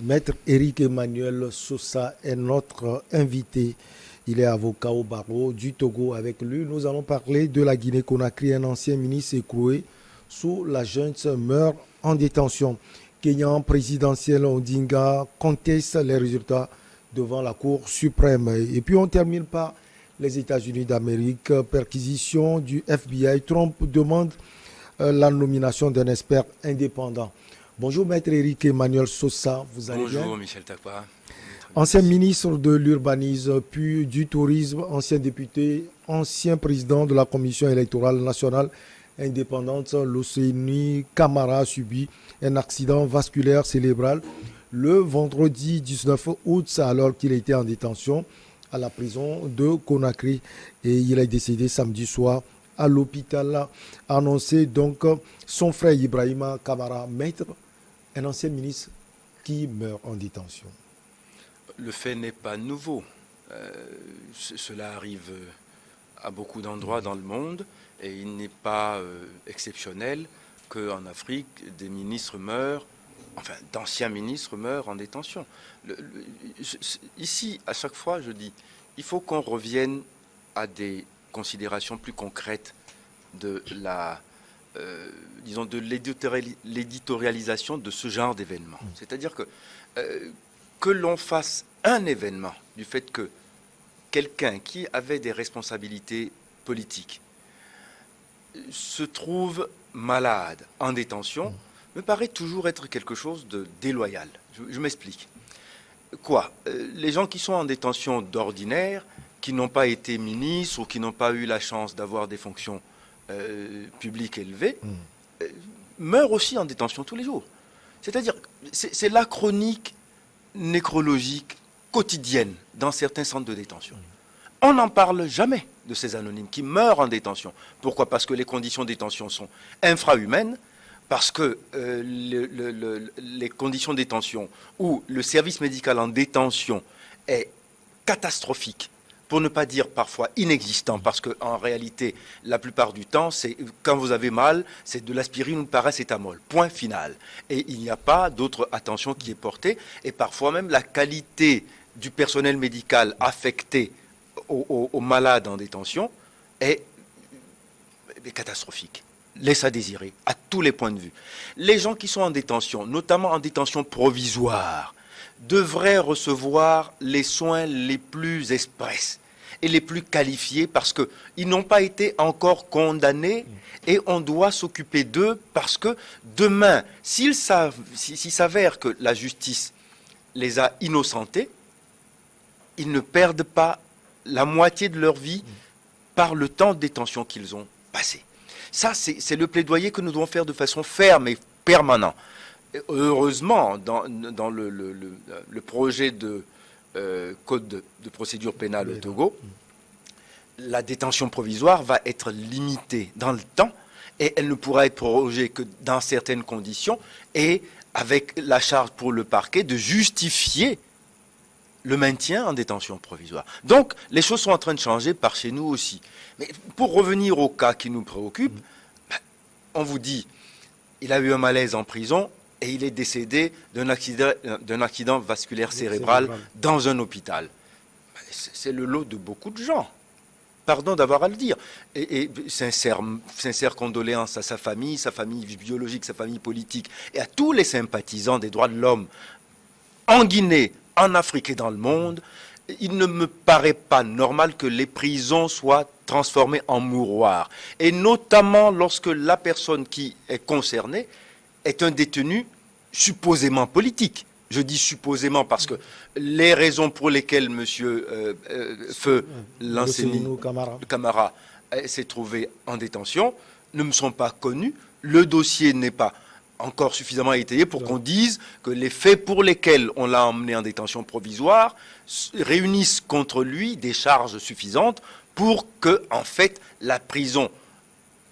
Maître Éric Emmanuel Sosa est notre invité. Il est avocat au barreau du Togo. Avec lui, nous allons parler de la Guinée-Conakry. Un ancien ministre écroué sous la junte meurt en détention. Kenyan présidentiel Odinga conteste les résultats devant la Cour suprême. Et puis on termine par les États-Unis d'Amérique. Perquisition du FBI. Trump demande la nomination d'un expert indépendant. Bonjour Maître Éric Emmanuel Sosa, vous allez bien? Bonjour Michel Takwa. Ancien ministre de l'Urbanisme, puis du Tourisme, ancien député, ancien président de la Commission électorale nationale indépendante, l'Océanie Camara a subi un accident vasculaire cérébral le vendredi 19 août alors qu'il était en détention à la prison de Conakry et il est décédé samedi soir à l'hôpital, a annoncé donc son frère Ibrahima Camara, maître, un ancien ministre qui meurt en détention. Le fait n'est pas nouveau. Cela arrive à beaucoup d'endroits dans le monde et il n'est pas exceptionnel qu'en Afrique, des ministres meurent, enfin d'anciens ministres meurent en détention. Ici, à chaque fois, je dis, il faut qu'on revienne à des considérations plus concrètes de la, disons, de l'éditorialisation de ce genre d'événement. C'est-à-dire que l'on fasse un événement du fait que quelqu'un qui avait des responsabilités politiques se trouve malade, en détention, me paraît toujours être quelque chose de déloyal. Je m'explique. Quoi? Les gens qui sont en détention d'ordinaire, qui n'ont pas été ministres ou qui n'ont pas eu la chance d'avoir des fonctions publiques élevées, meurent aussi en détention tous les jours. C'est-à-dire, c'est la chronique nécrologique quotidienne dans certains centres de détention. On n'en parle jamais de ces anonymes qui meurent en détention. Pourquoi? Parce que les conditions de détention sont infrahumaines, parce que les conditions de détention ou le service médical en détention est catastrophique, pour ne pas dire parfois inexistant, parce qu'en réalité, la plupart du temps, c'est quand vous avez mal, c'est de l'aspirine ou de paracétamol, point final. Et il n'y a pas d'autre attention qui est portée, et parfois même la qualité du personnel médical affecté aux malades en détention est catastrophique. Laisse à désirer, à tous les points de vue. Les gens qui sont en détention, notamment en détention provisoire, devraient recevoir les soins les plus express et les plus qualifiés parce qu'ils n'ont pas été encore condamnés et on doit s'occuper d'eux parce que demain, s'il s'avère que la justice les a innocentés, ils ne perdent pas la moitié de leur vie par le temps de détention qu'ils ont passé. Ça, c'est le plaidoyer que nous devons faire de façon ferme et permanente. Heureusement, dans le projet de code de procédure pénale au Togo, la détention provisoire va être limitée dans le temps et elle ne pourra être prorogée que dans certaines conditions et avec la charge pour le parquet de justifier le maintien en détention provisoire. Donc, les choses sont en train de changer par chez nous aussi. Mais pour revenir au cas qui nous préoccupe, on vous dit, il a eu un malaise en prison et il est décédé d'un accident vasculaire cérébral dans un hôpital. C'est le lot de beaucoup de gens. Pardon d'avoir à le dire. Et sincère condoléances à sa famille biologique, sa famille politique, et à tous les sympathisants des droits de l'homme en Guinée, en Afrique et dans le monde. Il ne me paraît pas normal que les prisons soient transformées en mouroirs. Et notamment lorsque la personne qui est concernée est un détenu supposément politique. Je dis supposément parce que les raisons pour lesquelles M. Feu Lanseni Camara s'est trouvé en détention ne me sont pas connues. Le dossier n'est pas encore suffisamment étayé pour qu'on dise que les faits pour lesquels on l'a emmené en détention provisoire réunissent contre lui des charges suffisantes pour que, en fait, la prison,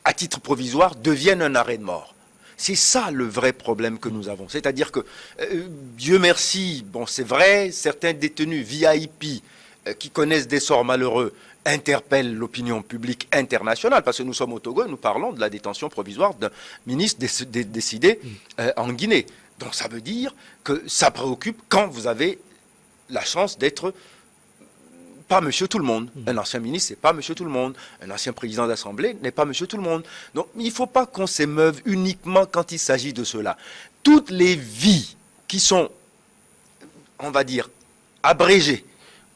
à titre provisoire, devienne un arrêt de mort. C'est ça le vrai problème que nous avons. C'est-à-dire que, Dieu merci, bon c'est vrai, certains détenus VIP qui connaissent des sorts malheureux interpellent l'opinion publique internationale, parce que nous sommes au Togo et nous parlons de la détention provisoire d'un ministre décidé en Guinée. Donc ça veut dire que ça préoccupe quand vous avez la chance d'être pas monsieur tout le monde. Un ancien ministre, c'est pas monsieur tout le monde. Un ancien président d'Assemblée n'est pas monsieur tout le monde. Donc il ne faut pas qu'on s'émeuve uniquement quand il s'agit de cela. Toutes les vies qui sont, on va dire, abrégées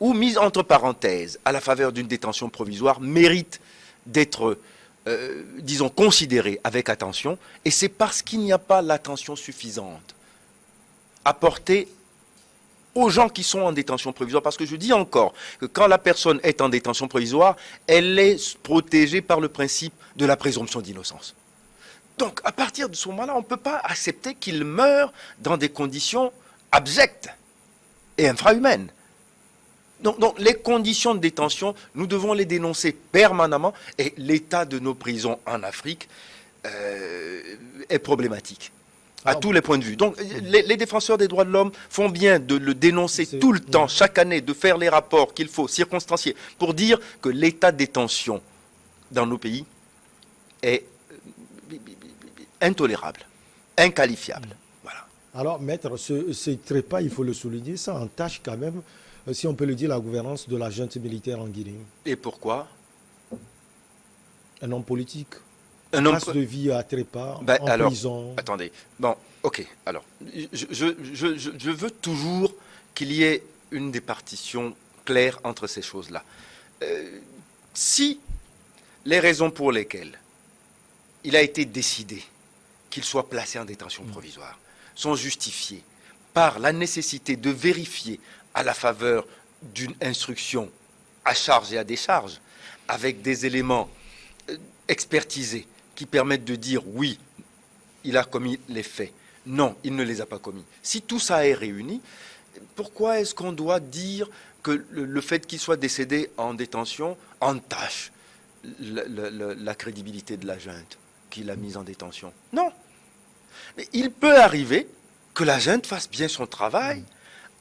ou mises entre parenthèses à la faveur d'une détention provisoire méritent d'être, disons, considérées avec attention. Et c'est parce qu'il n'y a pas l'attention suffisante apportée aux gens qui sont en détention provisoire, parce que je dis encore que quand la personne est en détention provisoire, elle est protégée par le principe de la présomption d'innocence. Donc, à partir de ce moment-là, on ne peut pas accepter qu'il meure dans des conditions abjectes et infrahumaines. Donc, les conditions de détention, nous devons les dénoncer permanemment, et l'état de nos prisons en Afrique est problématique. À tous les points de vue. Donc, les défenseurs des droits de l'homme font bien de le dénoncer tout le temps, chaque année, de faire les rapports qu'il faut, circonstancier, pour dire que l'état de détention dans nos pays est intolérable, inqualifiable. Voilà. Alors, maître, ce trépas, il faut le souligner, ça entache quand même, si on peut le dire, la gouvernance de la junte militaire en Guinée. Et pourquoi? Un homme politique. Un homme de vie à trépas, en alors, prison. Attendez, bon, ok, alors, je veux toujours qu'il y ait une départition claire entre ces choses-là. Si les raisons pour lesquelles il a été décidé qu'il soit placé en détention provisoire sont justifiées par la nécessité de vérifier à la faveur d'une instruction à charge et à décharge, avec des éléments expertisés, qui permettent de dire oui, il a commis les faits. Non, il ne les a pas commis. Si tout ça est réuni, pourquoi est-ce qu'on doit dire que le fait qu'il soit décédé en détention entache la crédibilité de la junte qui l'a mise en détention? Non. Mais il peut arriver que la junte fasse bien son travail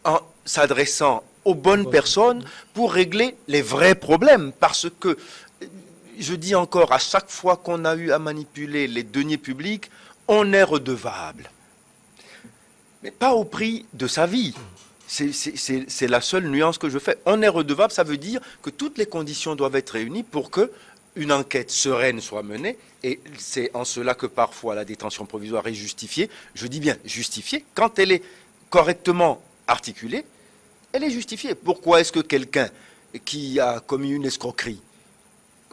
en s'adressant aux bonnes personnes pour régler les vrais problèmes, parce que je dis encore, à chaque fois qu'on a eu à manipuler les deniers publics, on est redevable. Mais pas au prix de sa vie. C'est la seule nuance que je fais. On est redevable, ça veut dire que toutes les conditions doivent être réunies pour que une enquête sereine soit menée. Et c'est en cela que parfois la détention provisoire est justifiée. Je dis bien justifiée. Quand elle est correctement articulée, elle est justifiée. Pourquoi est-ce que quelqu'un qui a commis une escroquerie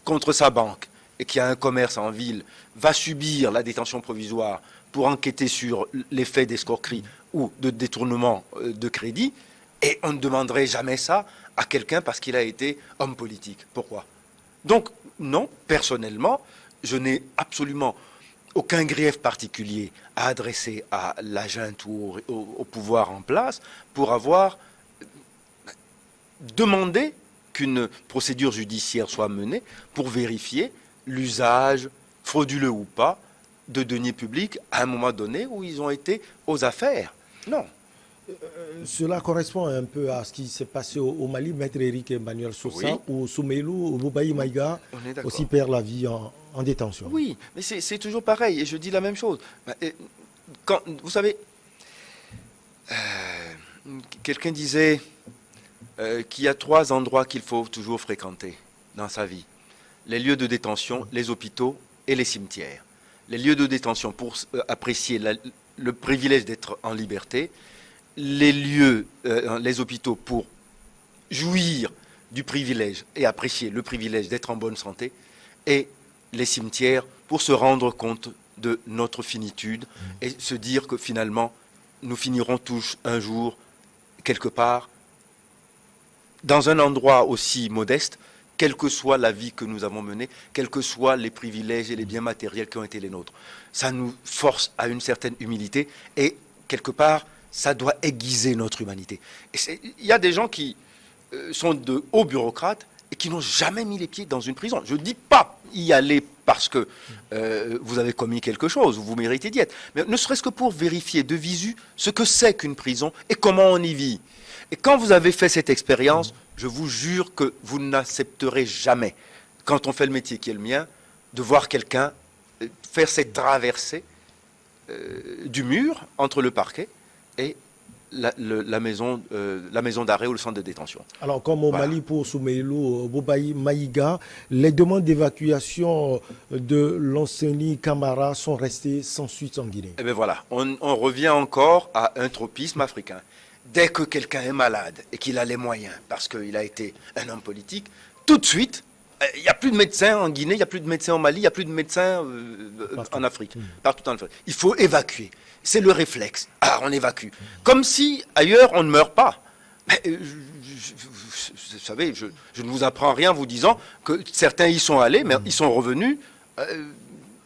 contre sa banque et qui a un commerce en ville va subir la détention provisoire pour enquêter sur les faits d'escroquerie ou de détournement de crédit, et on ne demanderait jamais ça à quelqu'un parce qu'il a été homme politique? Pourquoi? Donc, non, personnellement, je n'ai absolument aucun grief particulier à adresser à la junte ou au pouvoir en place pour avoir demandé qu'une procédure judiciaire soit menée pour vérifier l'usage, frauduleux ou pas, de deniers publics à un moment donné où ils ont été aux affaires. Non. Cela correspond un peu à ce qui s'est passé au Mali, maître Éric Emmanuel Sousa, où Soumeilou, Boubaï Maïga aussi perd la vie en détention. Oui, mais c'est toujours pareil, et je dis la même chose. Quand, vous savez, quelqu'un disait qu'il y a 3 endroits qu'il faut toujours fréquenter dans sa vie: les lieux de détention, les hôpitaux et les cimetières. Les lieux de détention pour apprécier le privilège d'être en liberté, les hôpitaux pour jouir du privilège et apprécier le privilège d'être en bonne santé, et les cimetières pour se rendre compte de notre finitude et se dire que finalement nous finirons tous un jour quelque part dans un endroit aussi modeste, quelle que soit la vie que nous avons menée, quels que soient les privilèges et les biens matériels qui ont été les nôtres. Ça nous force à une certaine humilité, et quelque part, ça doit aiguiser notre humanité. Il y a des gens qui sont de hauts bureaucrates et qui n'ont jamais mis les pieds dans une prison. Je ne dis pas y aller parce que vous avez commis quelque chose, ou vous méritez d'y être, mais ne serait-ce que pour vérifier de visu ce que c'est qu'une prison et comment on y vit. Et quand vous avez fait cette expérience, je vous jure que vous n'accepterez jamais, quand on fait le métier qui est le mien, de voir quelqu'un faire cette traversée du mur entre le parquet et la maison d'arrêt ou le centre de détention. Alors, comme au Mali pour Soumeilou, Bobaï, Maïga, les demandes d'évacuation de l'enseignant Camara sont restées sans suite en Guinée. Et bien voilà, on revient encore à un tropisme africain. Dès que quelqu'un est malade et qu'il a les moyens, parce qu'il a été un homme politique, tout de suite, il n'y a plus de médecins en Guinée, il n'y a plus de médecins au Mali, il n'y a plus de médecins en Afrique, partout en Afrique. Il faut évacuer. C'est le réflexe. Ah, on évacue. Comme si ailleurs on ne meurt pas. Mais, vous savez, je ne vous apprends rien en vous disant que certains y sont allés, mais ils sont revenus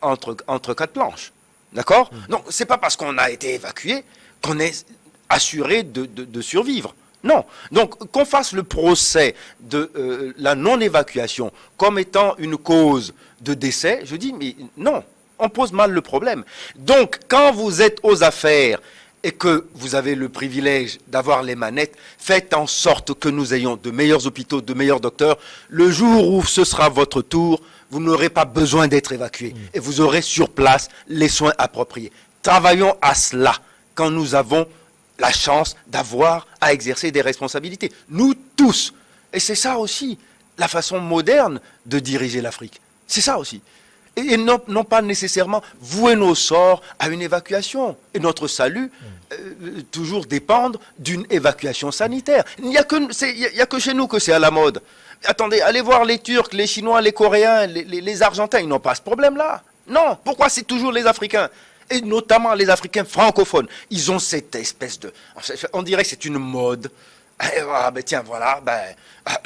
entre quatre planches. D'accord ? Non, c'est pas parce qu'on a été évacué qu'on est assuré de survivre. Non. Donc, qu'on fasse le procès de la non-évacuation comme étant une cause de décès, je dis, mais non, on pose mal le problème. Donc, quand vous êtes aux affaires et que vous avez le privilège d'avoir les manettes, faites en sorte que nous ayons de meilleurs hôpitaux, de meilleurs docteurs. Le jour où ce sera votre tour, vous n'aurez pas besoin d'être évacué et vous aurez sur place les soins appropriés. Travaillons à cela quand nous avons la chance d'avoir à exercer des responsabilités. Nous tous. Et c'est ça aussi, la façon moderne de diriger l'Afrique. C'est ça aussi. Et non pas nécessairement vouer nos sorts à une évacuation. Et notre salut toujours dépendre d'une évacuation sanitaire. Il n'y a que chez nous que c'est à la mode. Attendez, allez voir les Turcs, les Chinois, les Coréens, les Argentins, ils n'ont pas ce problème-là. Non, pourquoi c'est toujours les Africains ? Et notamment les Africains francophones. Ils ont cette espèce de... On dirait que c'est une mode. Ah, ben tiens, voilà,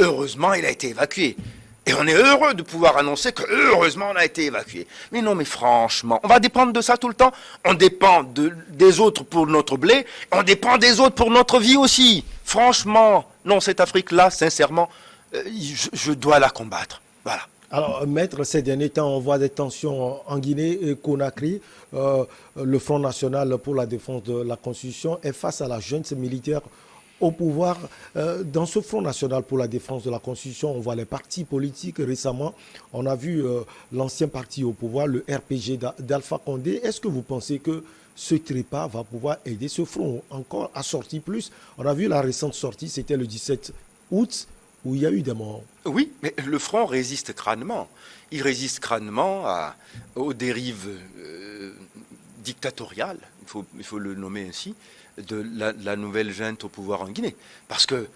heureusement, il a été évacué. Et on est heureux de pouvoir annoncer que heureusement on a été évacué. Mais non, mais franchement, on va dépendre de ça tout le temps. On dépend des autres pour notre blé, on dépend des autres pour notre vie aussi. Franchement, non, cette Afrique-là, sincèrement, je dois la combattre. Voilà. Alors, maître, ces derniers temps, on voit des tensions en Guinée et Conakry. Le Front national pour la défense de la Constitution est face à la junte militaire au pouvoir. Dans ce Front national pour la défense de la Constitution, on voit les partis politiques. Récemment, on a vu l'ancien parti au pouvoir, le RPG d'Alpha Condé. Est-ce que vous pensez que ce trépas va pouvoir aider ce front encore à sortir plus? On a vu la récente sortie, c'était le 17 août, où il y a eu des morts. Oui, mais le front résiste crânement. Il résiste crânement aux dérives dictatoriales, il faut le nommer ainsi, de la nouvelle junte au pouvoir en Guinée. Parce que,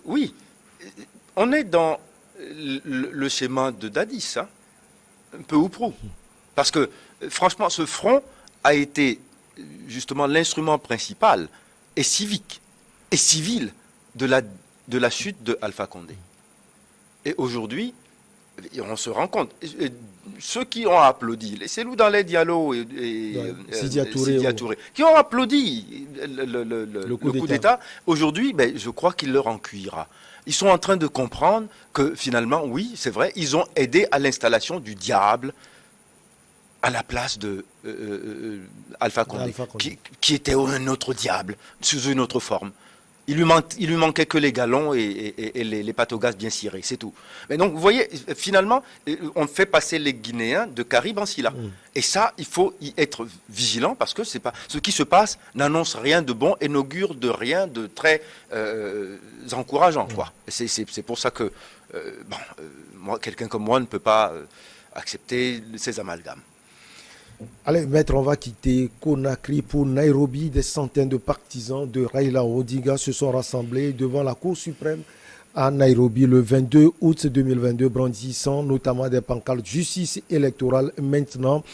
oui, on est dans le schéma de Dadis, hein, peu ou prou. Parce que, franchement, ce front a été justement l'instrument principal et civique et civil de la chute de Alpha Condé. Et aujourd'hui, on se rend compte, ceux qui ont applaudi, Cellou Dalein Diallo et Sidia Touré, qui ont applaudi le coup d'État, aujourd'hui, je crois qu'il leur en cuira. Ils sont en train de comprendre que finalement, oui, c'est vrai, ils ont aidé à l'installation du diable à la place de Alpha Condé, qui était un autre diable, sous une autre forme. Il lui manquait que les galons et les pâtes au gaz bien cirées, c'est tout. Mais donc, vous voyez, finalement, on fait passer les Guinéens de Caribe en Silla. Et ça, il faut y être vigilant parce que c'est pas ce qui se passe n'annonce rien de bon et n'augure de rien de très encourageant, quoi. C'est pour ça que moi, quelqu'un comme moi ne peut pas accepter ces amalgames. Allez, maître, on va quitter Conakry pour Nairobi. Des centaines de partisans de Raila Odinga se sont rassemblés devant la Cour suprême à Nairobi le 22 août 2022, brandissant notamment des pancartes justice électorale maintenant,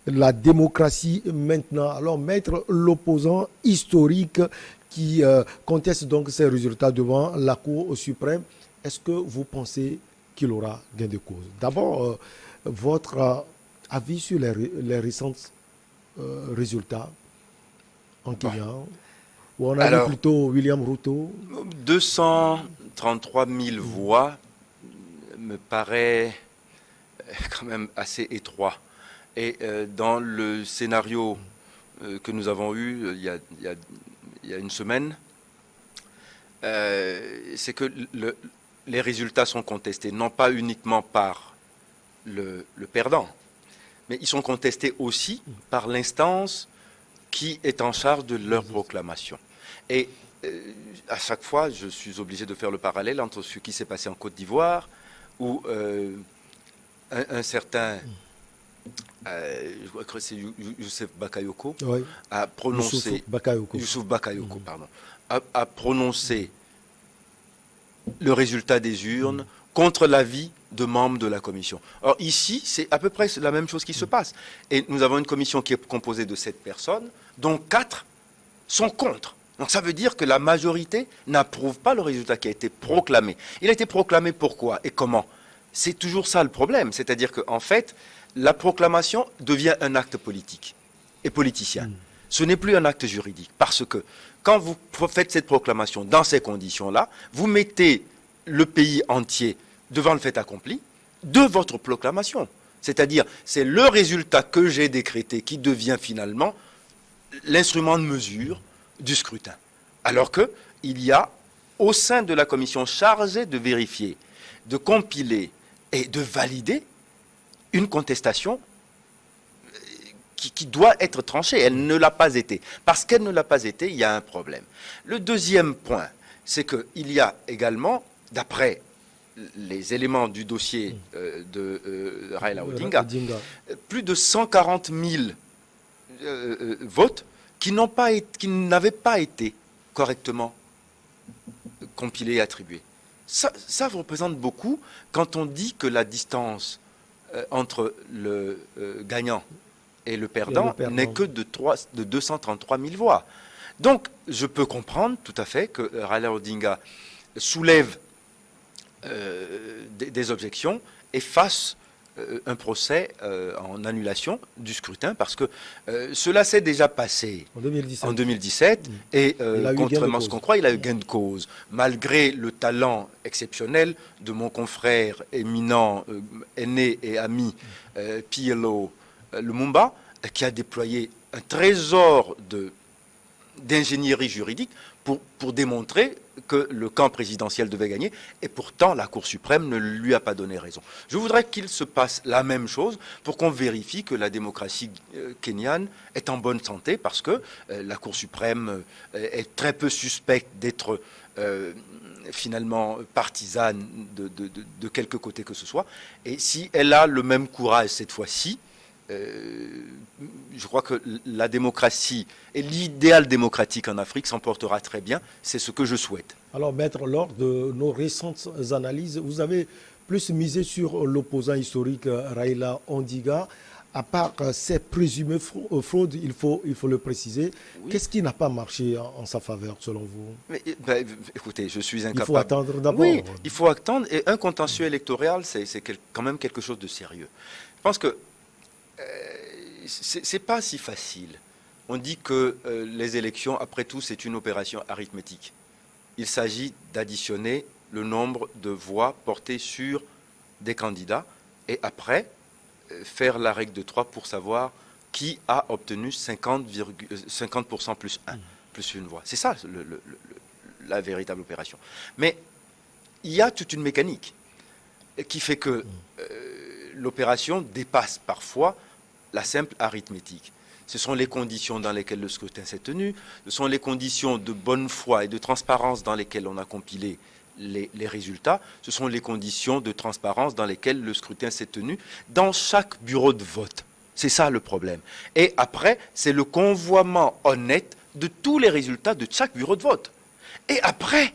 la démocratie maintenant. Alors, maître, l'opposant historique qui conteste donc ces résultats devant la Cour suprême, est-ce que vous pensez qu'il aura gain de cause? D'abord, votre avis sur les récents résultats en Kenya, où on a vu plutôt William Ruto. 233 000 voix me paraît quand même assez étroit. Et dans le scénario que nous avons eu il y a une semaine, c'est que les résultats sont contestés, non pas uniquement par le perdant, mais ils sont contestés aussi par l'instance qui est en charge de leur proclamation. Et à chaque fois, je suis obligé de faire le parallèle entre ce qui s'est passé en Côte d'Ivoire, où un certain, je crois que c'est Youssef Bakayoko, Oui. a prononcé, Youssouf Bakayoko, pardon, a prononcé le résultat des urnes contre l'avis de membres de la commission. Or ici, c'est à peu près la même chose qui se passe. Et nous avons une commission qui est composée de 7 personnes, dont 4 sont contre. Donc ça veut dire que la majorité n'approuve pas le résultat qui a été proclamé. Il a été proclamé pourquoi et comment? C'est toujours ça le problème. C'est-à-dire qu'en fait, la proclamation devient un acte politique et politicien. Ce n'est plus un acte juridique. Parce que quand vous faites cette proclamation dans ces conditions-là, vous mettez le pays entier devant le fait accompli de votre proclamation. C'est-à-dire, c'est le résultat que j'ai décrété qui devient finalement l'instrument de mesure du scrutin. Alors qu'il y a, au sein de la commission chargée de vérifier, de compiler et de valider une contestation qui doit être tranchée. Elle ne l'a pas été. Parce qu'elle ne l'a pas été, il y a un problème. Le deuxième point, c'est qu'il y a également, d'après les éléments du dossier de Raila Odinga, plus de 140 000 votes qui n'avaient pas été correctement compilés et attribués. Ça représente beaucoup quand on dit que la distance entre le gagnant et le perdant n'est que de 233 000 voix. Donc, je peux comprendre tout à fait que Raila Odinga soulève des objections et fasse un procès en annulation du scrutin parce que cela s'est déjà passé en 2017 et contrairement à ce qu'on croit, il a eu gain de cause. Malgré le talent exceptionnel de mon confrère éminent, aîné et ami PLO Lumumba, qui a déployé un trésor d'ingénierie juridique pour démontrer que le camp présidentiel devait gagner, et pourtant la Cour suprême ne lui a pas donné raison. Je voudrais qu'il se passe la même chose pour qu'on vérifie que la démocratie kenyane est en bonne santé, parce que la Cour suprême est très peu suspecte d'être finalement partisane de quelque côté que ce soit, et si elle a le même courage cette fois-ci, je crois que la démocratie et l'idéal démocratique en Afrique s'emportera très bien. C'est ce que je souhaite. Alors, Maître, lors de nos récentes analyses, vous avez plus misé sur l'opposant historique Raila Odinga. À part ces présumées fraudes, il faut le préciser. Oui. Qu'est-ce qui n'a pas marché en sa faveur, selon vous? Écoutez, je suis incapable. Il faut attendre d'abord. Oui, il faut attendre. Et un contentieux électoral, c'est quand même quelque chose de sérieux. Je pense que c'est pas si facile. On dit que les élections, après tout, c'est une opération arithmétique. Il s'agit d'additionner le nombre de voix portées sur des candidats et après faire la règle de 3 pour savoir qui a obtenu 50% plus 1, plus une voix. C'est ça la véritable opération. Mais il y a toute une mécanique qui fait que l'opération dépasse parfois la simple arithmétique. Ce sont les conditions dans lesquelles le scrutin s'est tenu, ce sont les conditions de bonne foi et de transparence dans lesquelles on a compilé les résultats, ce sont les conditions de transparence dans lesquelles le scrutin s'est tenu dans chaque bureau de vote. C'est ça le problème. Et après, c'est le convoiement honnête de tous les résultats de chaque bureau de vote. Et après,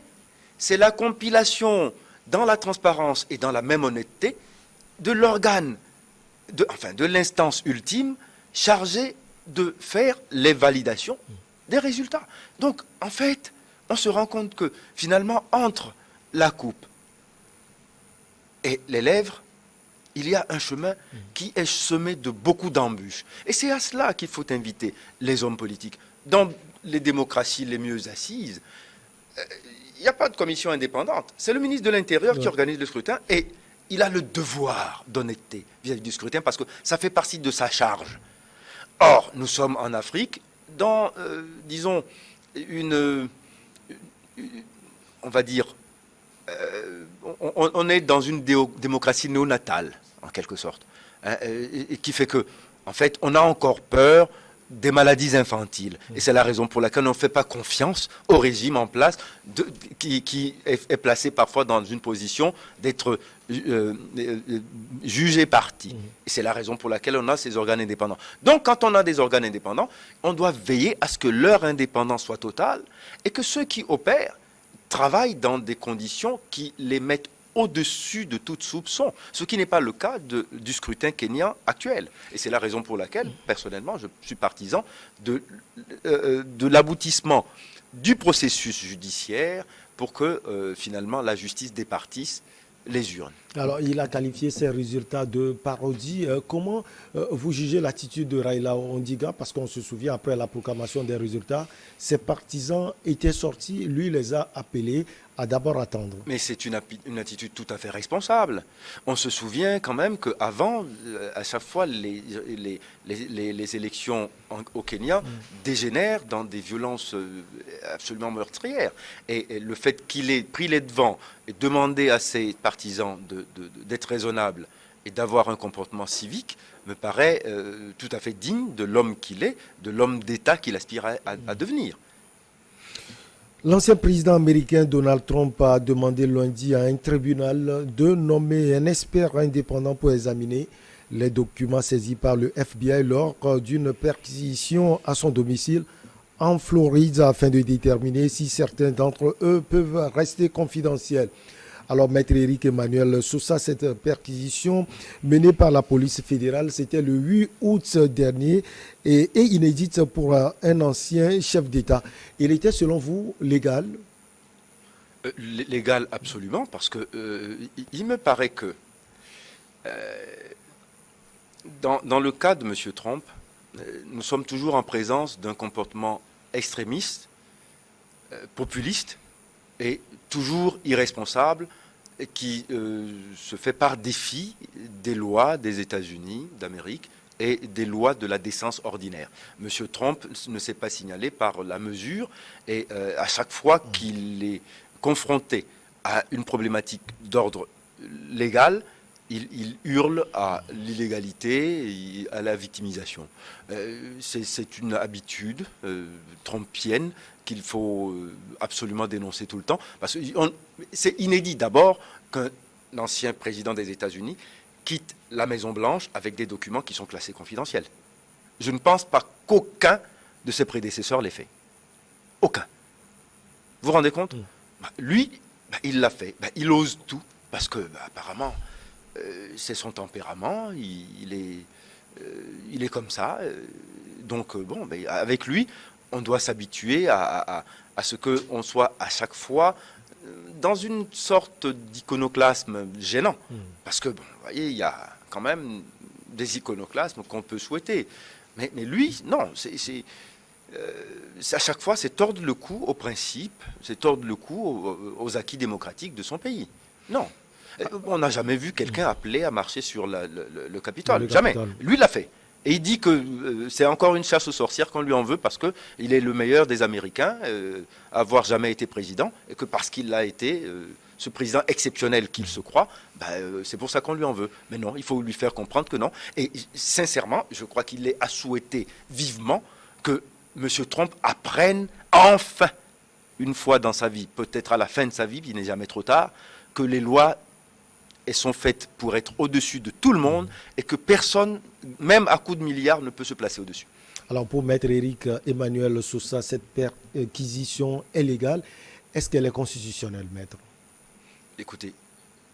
c'est la compilation dans la transparence et dans la même honnêteté de l'organe, de l'instance ultime chargée de faire les validations des résultats. Donc, en fait, on se rend compte que, finalement, entre la coupe et les lèvres, il y a un chemin qui est semé de beaucoup d'embûches. Et c'est à cela qu'il faut inviter les hommes politiques. Dans les démocraties les mieux assises, il n'y a pas de commission indépendante. C'est le ministre de l'Intérieur qui organise le scrutin et il a le devoir d'honnêteté vis-à-vis du scrutin parce que ça fait partie de sa charge. Or, nous sommes en Afrique dans, disons, on va dire, on est dans une démocratie néonatale, en quelque sorte, hein, et qui fait que, en fait, on a encore peur des maladies infantiles. Et c'est la raison pour laquelle on ne fait pas confiance au régime en place qui est placé parfois dans une position d'être jugé parti. Et c'est la raison pour laquelle on a ces organes indépendants. Donc quand on a des organes indépendants, on doit veiller à ce que leur indépendance soit totale et que ceux qui opèrent travaillent dans des conditions qui les mettent au-dessus de toute soupçon, ce qui n'est pas le cas du scrutin kényan actuel. Et c'est la raison pour laquelle, personnellement, je suis partisan de l'aboutissement du processus judiciaire pour que, finalement, la justice départisse les urnes. Alors, il a qualifié ces résultats de parodie. Comment vous jugez l'attitude de Raila Odinga? Parce qu'on se souvient, après la proclamation des résultats, ses partisans étaient sortis. Lui les a appelés à d'abord attendre. Mais c'est une attitude tout à fait responsable. On se souvient quand même qu'avant, à chaque fois, les élections au Kenya dégénèrent dans des violences absolument meurtrières. Et le fait qu'il ait pris les devants et demandé à ses partisans d'être raisonnables et d'avoir un comportement civique me paraît tout à fait digne de l'homme qu'il est, de l'homme d'État qu'il aspire à devenir. L'ancien président américain Donald Trump a demandé lundi à un tribunal de nommer un expert indépendant pour examiner les documents saisis par le FBI lors d'une perquisition à son domicile en Floride afin de déterminer si certains d'entre eux peuvent rester confidentiels. Alors, Maître Éric Emmanuel Sousa, cette perquisition menée par la police fédérale, c'était le 8 août dernier et inédite pour un ancien chef d'État. Il était, selon vous, légal? Légal, absolument, parce que il me paraît que dans le cas de M. Trump, nous sommes toujours en présence d'un comportement extrémiste, populiste et toujours irresponsable, qui se fait par défi des lois des États-Unis d'Amérique et des lois de la décence ordinaire. M. Trump ne s'est pas signalé par la mesure et à chaque fois qu'il est confronté à une problématique d'ordre légal, il hurle à l'illégalité et à la victimisation. C'est une habitude trumpienne qu'il faut absolument dénoncer tout le temps. Parce que c'est inédit d'abord qu'un ancien président des États-Unis quitte la Maison-Blanche avec des documents qui sont classés confidentiels. Je ne pense pas qu'aucun de ses prédécesseurs l'ait fait. Aucun. Vous vous rendez compte? Lui, il l'a fait. Il ose tout parce que apparemment, c'est son tempérament. Il est comme ça. Donc, avec lui, on doit s'habituer à ce qu'on soit à chaque fois dans une sorte d'iconoclasme gênant. Parce que, vous voyez, il y a quand même des iconoclasmes qu'on peut souhaiter. Mais lui, non, c'est à chaque fois, c'est tordre le cou aux principes, c'est tordre le cou aux acquis démocratiques de son pays. Non. On n'a jamais vu quelqu'un appeler à marcher sur le Capitole. Jamais. Lui l'a fait. Et il dit que c'est encore une chasse aux sorcières qu'on lui en veut parce qu'il est le meilleur des Américains à avoir jamais été président et que parce qu'il a été ce président exceptionnel qu'il se croit, c'est pour ça qu'on lui en veut. Mais non, il faut lui faire comprendre que non. Et sincèrement, je crois qu'il est à souhaiter vivement que M. Trump apprenne enfin, une fois dans sa vie, peut-être à la fin de sa vie, il n'est jamais trop tard, que les lois elles sont faites pour être au-dessus de tout le monde et que personne, même à coups de milliards, ne peut se placer au-dessus. Alors pour Maître Éric Emmanuel Sousa, cette perquisition est légale. Est-ce qu'elle est constitutionnelle, Maître? Écoutez,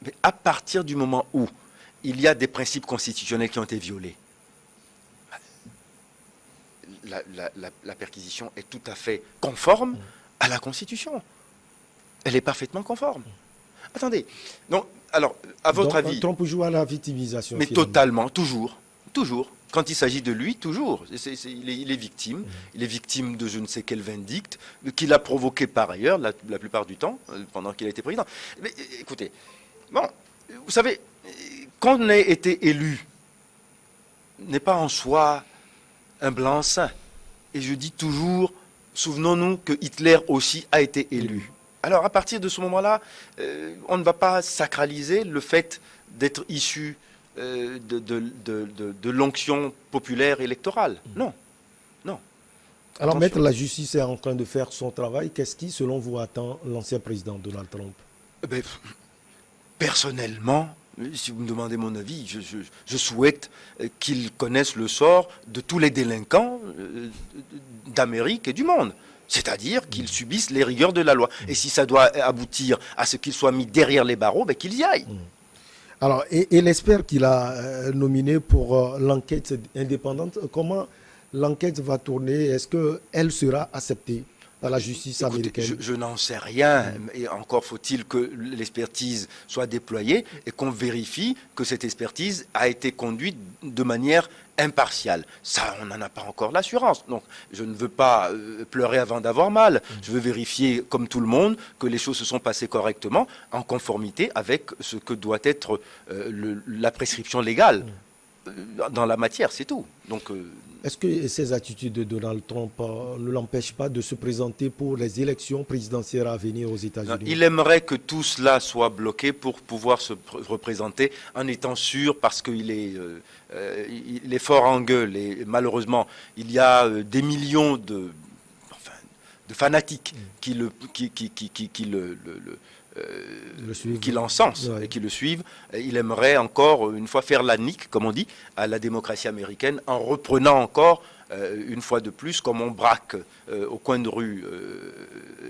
mais à partir du moment où il y a des principes constitutionnels qui ont été violés, la perquisition est tout à fait conforme à la Constitution. Elle est parfaitement conforme. Attendez, donc, alors, à votre avis... Trump joue à la victimisation. Mais finalement. Totalement, toujours. Quand il s'agit de lui, toujours. Il est victime. Il est victime de je ne sais quelle vindicte, qu'il a provoqué par ailleurs, la plupart du temps, pendant qu'il a été président. Mais écoutez, bon, vous savez, qu'on ait été élu n'est pas en soi un blanc-seing. Et je dis toujours, souvenons-nous que Hitler aussi a été élu. Alors, à partir de ce moment-là, on ne va pas sacraliser le fait d'être issu de l'onction populaire électorale. Non. Alors, Attention. maître, la justice est en train de faire son travail. Qu'est-ce qui, selon vous, attend l'ancien président Donald Trump? Eh ben, personnellement, si vous me demandez mon avis, je souhaite qu'ils connaissent le sort de tous les délinquants d'Amérique et du monde. C'est-à-dire qu'ils subissent les rigueurs de la loi. Et si ça doit aboutir à ce qu'ils soient mis derrière les barreaux, ben qu'ils y aillent. Alors, et l'expert qu'il a nominé pour l'enquête indépendante, comment l'enquête va tourner? Est-ce qu'elle sera acceptée par la justice Écoutez, américaine? je n'en sais rien, et encore faut-il que l'expertise soit déployée et qu'on vérifie que cette expertise a été conduite de manière impartiale. Ça, on n'en a pas encore l'assurance. Donc, je ne veux pas pleurer avant d'avoir mal. Je veux vérifier, comme tout le monde, que les choses se sont passées correctement, en conformité avec ce que doit être la prescription légale dans la matière, c'est tout. Donc, Est-ce que ces attitudes de Donald Trump ne l'empêchent pas de se présenter pour les élections présidentielles à venir aux États-Unis? il aimerait que tout cela soit bloqué pour pouvoir se représenter en étant sûr, parce qu'il il est fort en gueule et malheureusement il y a des millions de fanatiques qui l'encensent et qui le suivent. Il aimerait encore une fois faire la nique, comme on dit, à la démocratie américaine en reprenant encore une fois de plus, comme on braque au coin de rue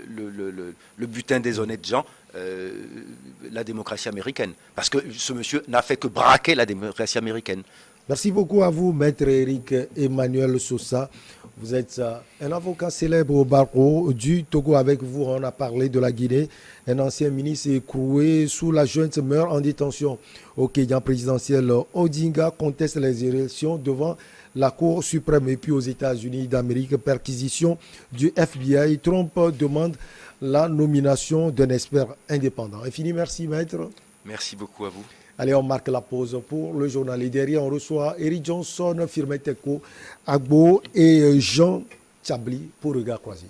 le butin des honnêtes gens, la démocratie américaine. Parce que ce monsieur n'a fait que braquer la démocratie américaine. Merci beaucoup à vous, maître Eric Emmanuel Sosa. Vous êtes un avocat célèbre au barreau du Togo. Avec vous, on a parlé de la Guinée. Un ancien ministre écroué sous la junte meurt en détention. Au Kenya présidentiel, Odinga conteste les élections devant la Cour suprême. Et puis aux États-Unis d'Amérique, perquisition du FBI. Trump demande la nomination d'un expert indépendant. Infini merci, maître. Merci beaucoup à vous. Allez, on marque la pause pour le journal. Et derrière, on reçoit Eric Johnson, Firmet Teko, Agbo et Jean Chabli pour Regard Croisé.